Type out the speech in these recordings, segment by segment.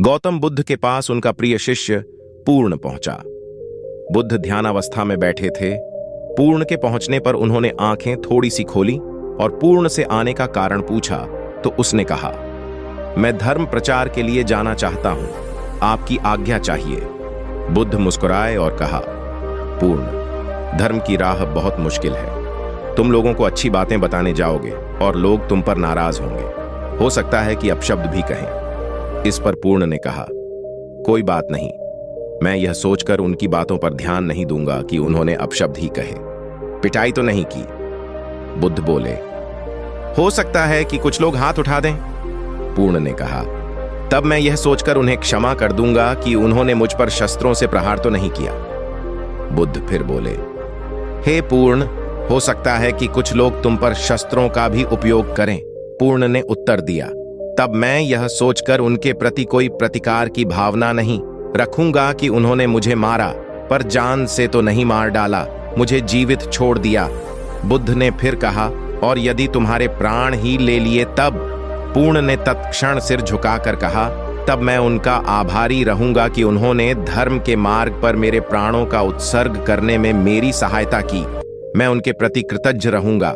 गौतम बुद्ध के पास उनका प्रिय शिष्य पूर्ण पहुंचा। बुद्ध ध्यानावस्था में बैठे थे। पूर्ण के पहुंचने पर उन्होंने आंखें थोड़ी सी खोली और पूर्ण से आने का कारण पूछा तो उसने कहा, मैं धर्म प्रचार के लिए जाना चाहता हूं, आपकी आज्ञा चाहिए। बुद्ध मुस्कुराए और कहा, पूर्ण, धर्म की राह बहुत मुश्किल है। तुम लोगों को अच्छी बातें बताने जाओगे और लोग तुम पर नाराज होंगे। हो सकता है कि अपशब्द भी कहें। इस पर पूर्ण ने कहा, कोई बात नहीं, मैं यह सोचकर उनकी बातों पर ध्यान नहीं दूंगा कि उन्होंने अपशब्द ही कहे। पिटाई तो नहीं की। बुद्ध बोले, हो सकता है कि कुछ लोग हाथ उठा दें। पूर्ण ने कहा, तब मैं यह सोचकर उन्हें क्षमा कर दूंगा कि उन्होंने मुझ पर शस्त्रों से प्रहार तो नहीं किया। बुद्ध फिर बोले, हे पूर्ण, हो सकता है कि कुछ लोग तुम पर शस्त्रों का भी उपयोग करें। पूर्ण ने उत्तर दिया, तब मैं यह सोचकर उनके प्रति कोई प्रतिकार की भावना नहीं रखूंगा कि उन्होंने मुझे मारा, पर जान से तो नहीं मार डाला, मुझे जीवित छोड़ दिया। बुद्ध ने फिर कहा, और यदि तुम्हारे प्राण ही ले लिए तब? पूर्ण ने तत्क्षण सिर झुकाकर कहा, तब मैं उनका आभारी रहूंगा कि उन्होंने धर्म के मार्ग पर मेरे प्राणों का उत्सर्ग करने में मेरी सहायता की। मैं उनके प्रति कृतज्ञ रहूंगा।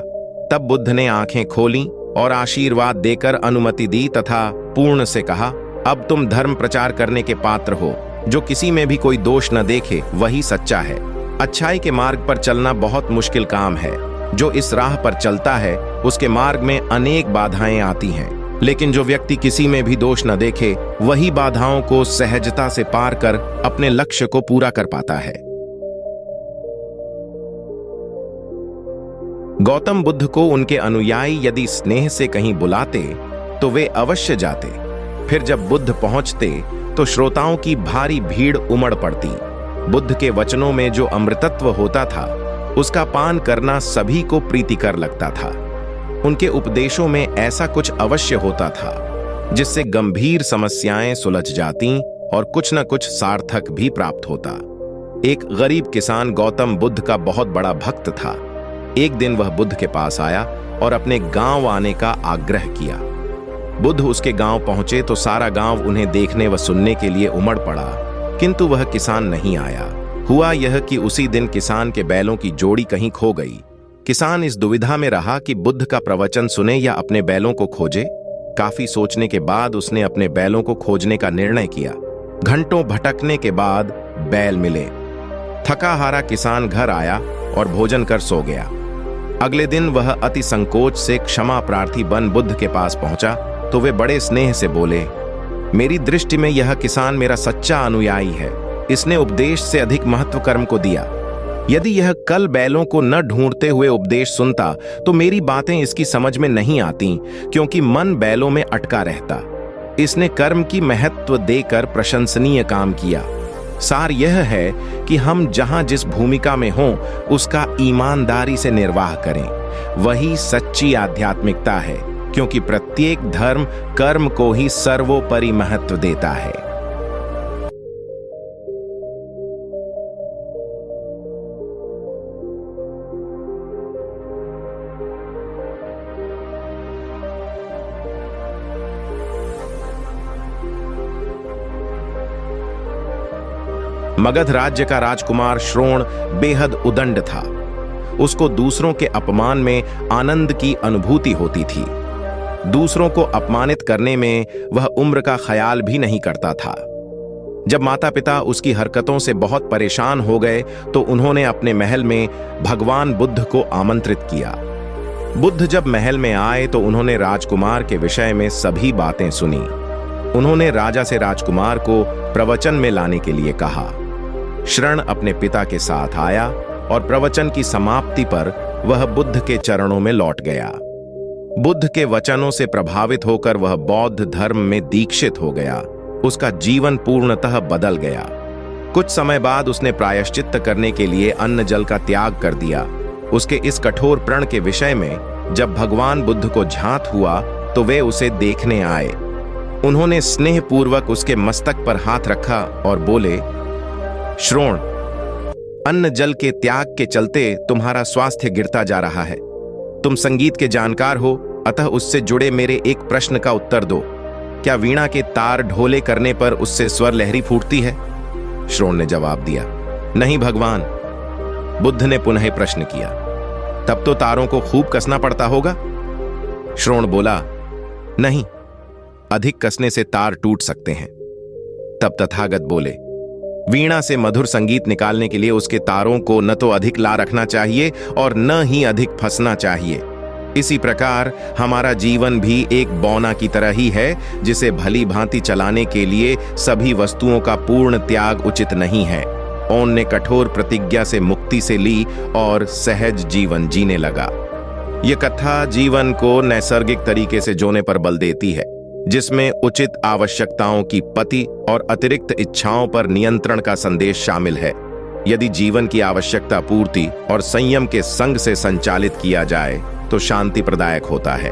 तब बुद्ध ने आंखें खोलीं और आशीर्वाद देकर अनुमति दी तथा पूर्ण से कहा, अब तुम धर्म प्रचार करने के पात्र हो। जो किसी में भी कोई दोष न देखे वही सच्चा है। अच्छाई के मार्ग पर चलना बहुत मुश्किल काम है। जो इस राह पर चलता है उसके मार्ग में अनेक बाधाएं आती हैं, लेकिन जो व्यक्ति किसी में भी दोष न देखे वही बाधाओं को सहजता से पार कर अपने लक्ष्य को पूरा कर पाता है। गौतम बुद्ध को उनके अनुयायी यदि स्नेह से कहीं बुलाते तो वे अवश्य जाते। फिर जब बुद्ध पहुंचते तो श्रोताओं की भारी भीड़ उमड़ पड़ती। बुद्ध के वचनों में जो अमृतत्व होता था उसका पान करना सभी को प्रीतिकर लगता था। उनके उपदेशों में ऐसा कुछ अवश्य होता था जिससे गंभीर समस्याएं सुलझ जाती और कुछ न कुछ सार्थक भी प्राप्त होता। एक गरीब किसान गौतम बुद्ध का बहुत बड़ा भक्त था। एक दिन वह बुद्ध के पास आया और अपने गांव आने का आग्रह किया। बुद्ध उसके गांव पहुंचे तो सारा गांव उन्हें देखने व सुनने के लिए उमड़ पड़ा, किंतु वह किसान नहीं आया। हुआ यह कि उसी दिन किसान के बैलों की जोड़ी कहीं खो गई। किसान इस दुविधा में रहा कि बुद्ध का प्रवचन सुने या अपने बैलों को खोजे। काफी सोचने के बाद उसने अपने बैलों को खोजने का निर्णय किया। घंटों भटकने के बाद बैल मिले। थका हारा किसान घर आया और भोजन कर सो गया। अगले दिन वह अति संकोच से क्षमा प्रार्थी बन बुद्ध के पास पहुंचा तो वे बड़े स्नेह से बोले, मेरी दृष्टि में यह किसान मेरा सच्चा अनुयायी है। इसने उपदेश से अधिक महत्व कर्म को दिया। यदि यह कल बैलों को न ढूंढते हुए उपदेश सुनता तो मेरी बातें इसकी समझ में नहीं आती, क्योंकि मन बैलों में अटका रहता। इसने कर्म की महत्व देकर प्रशंसनीय काम किया। सार यह है कि हम जहां जिस भूमिका में हों उसका ईमानदारी से निर्वाह करें। वही सच्ची आध्यात्मिकता है, क्योंकि प्रत्येक धर्म कर्म को ही सर्वोपरि महत्व देता है। मगध राज्य का राजकुमार श्रोण बेहद उदंड था। उसको दूसरों के अपमान में आनंद की अनुभूति होती थी। दूसरों को अपमानित करने में वह उम्र का ख्याल भी नहीं करता था। जब माता पिता उसकी हरकतों से बहुत परेशान हो गए तो उन्होंने अपने महल में भगवान बुद्ध को आमंत्रित किया। बुद्ध जब महल में आए तो उन्होंने राजकुमार के विषय में सभी बातें सुनी। उन्होंने राजा से राजकुमार को प्रवचन में लाने के लिए कहा। श्रण अपने पिता के साथ आया और प्रवचन की समाप्ति पर वह बुद्ध के चरणों में लौट गया। बुद्ध के वचनों से प्रभावित होकर वह बौद्ध धर्म में दीक्षित हो गया। उसका जीवन पूर्णतः बदल गया। कुछ समय बाद उसने प्रायश्चित्त करने के लिए अन्न जल का त्याग कर दिया। उसके इस कठोर प्रण के विषय में जब भगवान बुद्ध को झांत हुआ तो वे उसे देखने आए। उन्होंने स्नेहपूर्वक उसके मस्तक पर हाथ रखा और बोले, श्रोण, अन्न जल के त्याग के चलते तुम्हारा स्वास्थ्य गिरता जा रहा है। तुम संगीत के जानकार हो, अतः उससे जुड़े मेरे एक प्रश्न का उत्तर दो। क्या वीणा के तार ढोले करने पर उससे स्वर लहरी फूटती है? श्रोण ने जवाब दिया, नहीं भगवान। बुद्ध ने पुनः प्रश्न किया, तब तो तारों को खूब कसना पड़ता होगा? श्रोण बोला, नहीं, अधिक कसने से तार टूट सकते हैं। तब तथागत बोले, वीणा से मधुर संगीत निकालने के लिए उसके तारों को न तो अधिक ला रखना चाहिए और न ही अधिक फंसना चाहिए। इसी प्रकार हमारा जीवन भी एक बौना की तरह ही है, जिसे भली भांति चलाने के लिए सभी वस्तुओं का पूर्ण त्याग उचित नहीं है। ओन ने कठोर प्रतिज्ञा से मुक्ति से ली और सहज जीवन जीने लगा। यह कथा जीवन को नैसर्गिक तरीके से जोने पर बल देती है, जिसमें उचित आवश्यकताओं की पति और अतिरिक्त इच्छाओं पर नियंत्रण का संदेश शामिल है। यदि जीवन की आवश्यकता पूर्ति और संयम के संग से संचालित किया जाए तो शांति प्रदायक होता है।